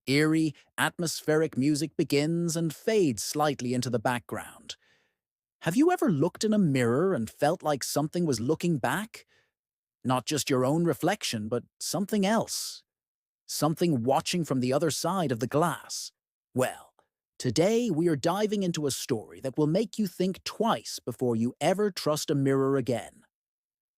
Eerie, atmospheric music begins and fades slightly into the background. Have you ever looked in a mirror and felt like something was looking back? Not just your own reflection, but something else. Something watching from the other side of the glass. Well, today we are diving into a story that will make you think twice before you ever trust a mirror again.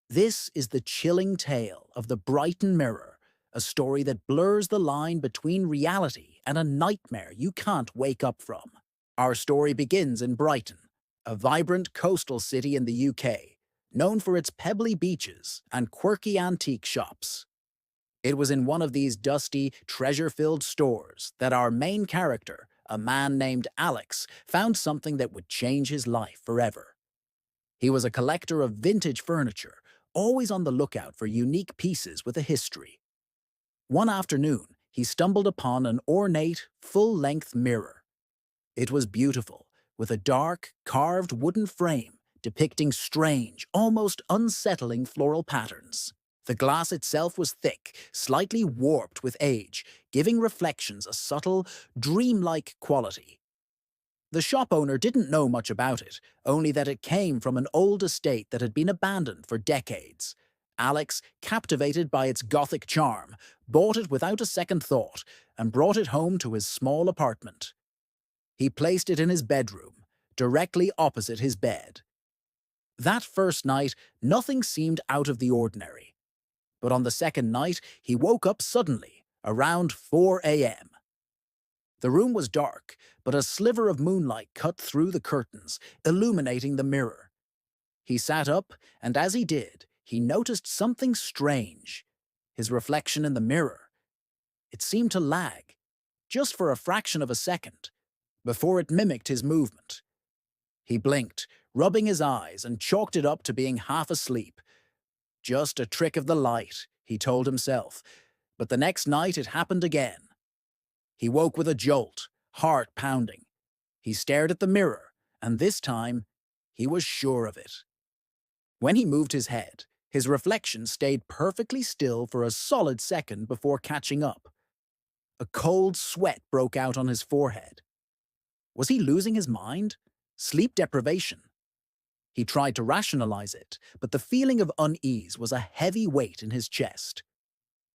This is the chilling tale of the Brighton Mirror, a story that blurs the line between reality and a nightmare you can't wake up from. Our story begins in Brighton, a vibrant coastal city in the UK, known for its pebbly beaches and quirky antique shops. It was in one of these dusty, treasure-filled stores that our main character, a man named Alex, found something that would change his life forever. He was a collector of vintage furniture, always on the lookout for unique pieces with a history. One afternoon, he stumbled upon an ornate, full-length mirror. It was beautiful, with a dark, carved wooden frame depicting strange, almost unsettling floral patterns. The glass itself was thick, slightly warped with age, giving reflections a subtle, dreamlike quality. The shop owner didn't know much about it, only that it came from an old estate that had been abandoned for decades. Alex, captivated by its Gothic charm, bought it without a second thought and brought it home to his small apartment. He placed it in his bedroom, directly opposite his bed. That first night, nothing seemed out of the ordinary. But on the second night, he woke up suddenly, around 4 a.m. The room was dark, but a sliver of moonlight cut through the curtains, illuminating the mirror. He sat up, and as he did, he noticed something strange. His reflection in the mirror. It seemed to lag, just for a fraction of a second, before it mimicked his movement. He blinked, rubbing his eyes, and chalked it up to being half asleep. Just a trick of the light, he told himself, but the next night it happened again. He woke with a jolt, heart pounding. He stared at the mirror, and this time, he was sure of it. When he moved his head, his reflection stayed perfectly still for a solid second before catching up. A cold sweat broke out on his forehead. Was he losing his mind? Sleep deprivation? He tried to rationalize it, but the feeling of unease was a heavy weight in his chest.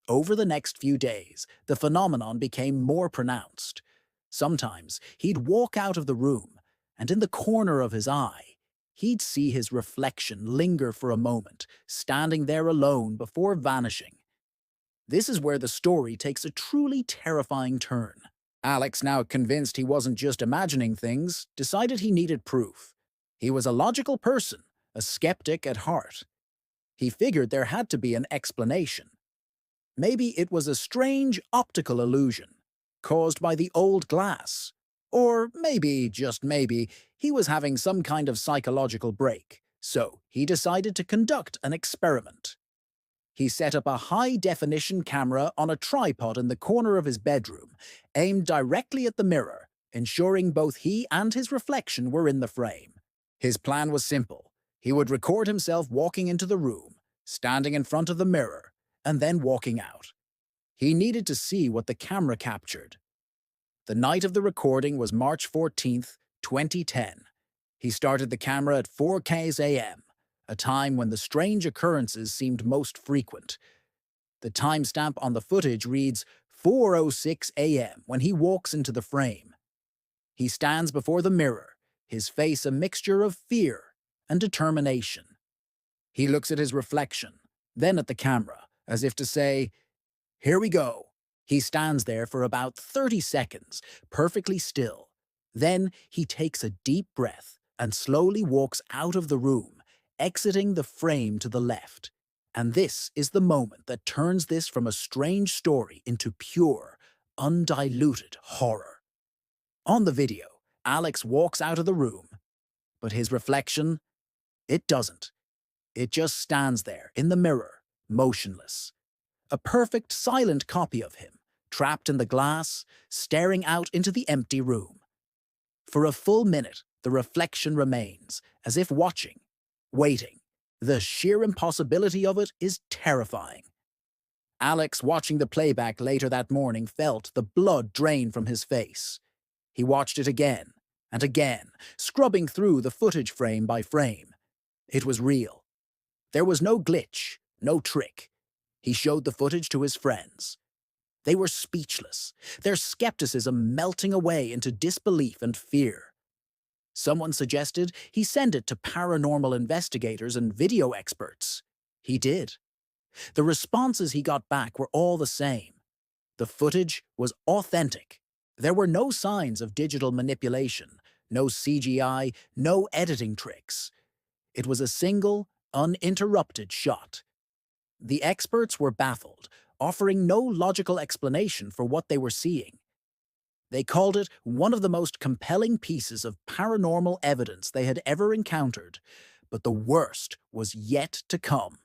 Over the next few days, the phenomenon became more pronounced. Sometimes he'd walk out of the room, and in the corner of his eye, he'd see his reflection linger for a moment, standing there alone before vanishing. This is where the story takes a truly terrifying turn. Alex, now convinced he wasn't just imagining things, decided he needed proof. He was a logical person, a skeptic at heart. He figured there had to be an explanation. Maybe it was a strange optical illusion, caused by the old glass. Or maybe, just maybe, he was having some kind of psychological break, so he decided to conduct an experiment. He set up a high-definition camera on a tripod in the corner of his bedroom, aimed directly at the mirror, ensuring both he and his reflection were in the frame. His plan was simple. He would record himself walking into the room, standing in front of the mirror, and then walking out. He needed to see what the camera captured. The night of the recording was March 14th, 2010. He started the camera at 4 a.m., a time when the strange occurrences seemed most frequent. The timestamp on the footage reads 4:06 a.m. when he walks into the frame. He stands before the mirror, his face a mixture of fear and determination. He looks at his reflection, then at the camera, as if to say, "Here we go." He stands there for about 30 seconds, perfectly still. Then he takes a deep breath and slowly walks out of the room, exiting the frame to the left. And this is the moment that turns this from a strange story into pure, undiluted horror. On the video, Alex walks out of the room, but his reflection, it doesn't. It just stands there in the mirror, motionless. A perfect silent copy of him, trapped in the glass, staring out into the empty room. For a full minute, the reflection remains, as if watching, waiting. The sheer impossibility of it is terrifying. Alex, watching the playback later that morning, felt the blood drain from his face. He watched it again and again, scrubbing through the footage frame by frame. It was real. There was no glitch, no trick. He showed the footage to his friends. They were speechless, their skepticism melting away into disbelief and fear. Someone suggested he send it to paranormal investigators and video experts. He did. The responses he got back were all the same. The footage was authentic. There were no signs of digital manipulation, no CGI, no editing tricks. It was a single, uninterrupted shot. The experts were baffled, offering no logical explanation for what they were seeing. They called it one of the most compelling pieces of paranormal evidence they had ever encountered. But the worst was yet to come.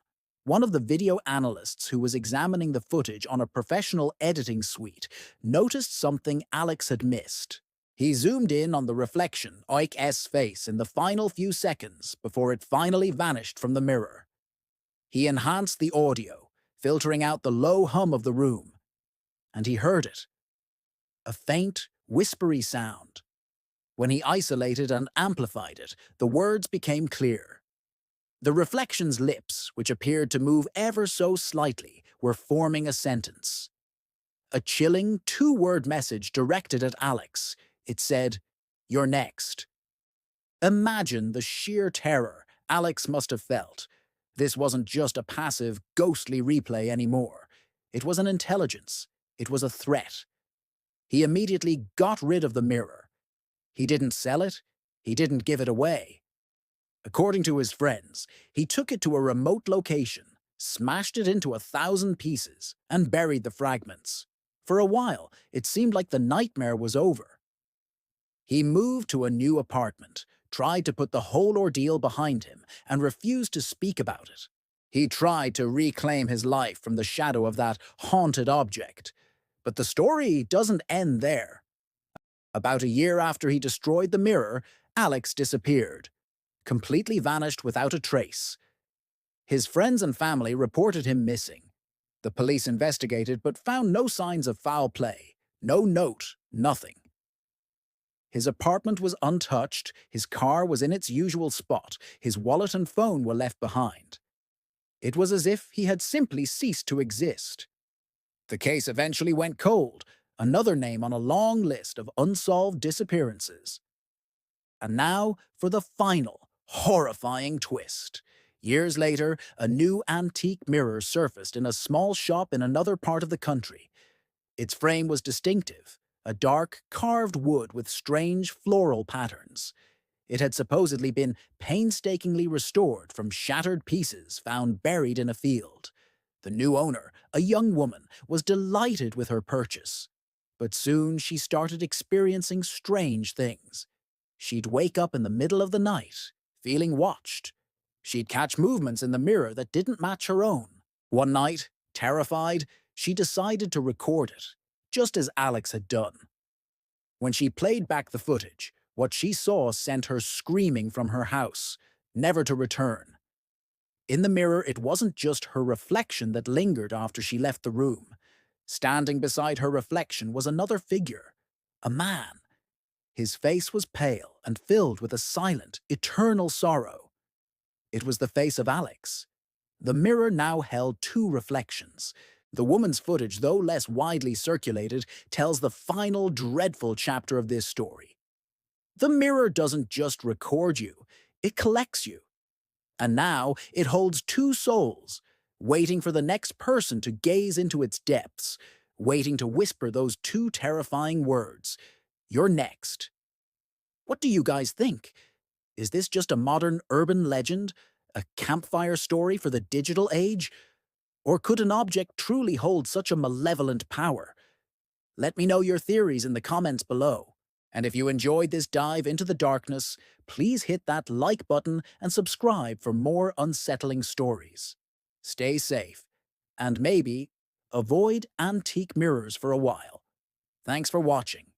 One of the video analysts who was examining the footage on a professional editing suite noticed something Alex had missed. He zoomed in on the reflection, Ike's face, in the final few seconds before it finally vanished from the mirror. He enhanced the audio, filtering out the low hum of the room. And he heard it. A faint, whispery sound. When he isolated and amplified it, the words became clear. The reflection's lips, which appeared to move ever so slightly, were forming a sentence. A chilling, two-word message directed at Alex. It said, "You're next." Imagine the sheer terror Alex must have felt. This wasn't just a passive, ghostly replay anymore. It was an intelligence. It was a threat. He immediately got rid of the mirror. He didn't sell it. He didn't give it away. According to his friends, he took it to a remote location, smashed it into 1,000 pieces, and buried the fragments. For a while, it seemed like the nightmare was over. He moved to a new apartment, tried to put the whole ordeal behind him, and refused to speak about it. He tried to reclaim his life from the shadow of that haunted object. But the story doesn't end there. About a year after he destroyed the mirror, Alex disappeared, completely vanished without a trace. His friends and family reported him missing. The police investigated but found no signs of foul play, no note, nothing. His apartment was untouched, his car was in its usual spot, his wallet and phone were left behind. It was as if he had simply ceased to exist. The case eventually went cold, another name on a long list of unsolved disappearances. And now for the final, horrifying twist. Years later, a new antique mirror surfaced in a small shop in another part of the country. Its frame was distinctive, a dark, carved wood with strange floral patterns. It had supposedly been painstakingly restored from shattered pieces found buried in a field. The new owner, a young woman, was delighted with her purchase. But soon she started experiencing strange things. She'd wake up in the middle of the night, feeling watched. She'd catch movements in the mirror that didn't match her own. One night, terrified, she decided to record it, just as Alex had done. When she played back the footage, what she saw sent her screaming from her house, never to return. In the mirror, it wasn't just her reflection that lingered after she left the room. Standing beside her reflection was another figure, a man. His face was pale and filled with a silent, eternal sorrow. It was the face of Alex. The mirror now held two reflections. The woman's footage, though less widely circulated, tells the final dreadful chapter of this story. The mirror doesn't just record you, it collects you. And now it holds two souls, waiting for the next person to gaze into its depths, waiting to whisper those two terrifying words, "You're next." What do you guys think? Is this just a modern urban legend, a campfire story for the digital age? Or could an object truly hold such a malevolent power? Let me know your theories in the comments below. And if you enjoyed this dive into the darkness, please hit that like button and subscribe for more unsettling stories. Stay safe, and maybe avoid antique mirrors for a while. Thanks for watching.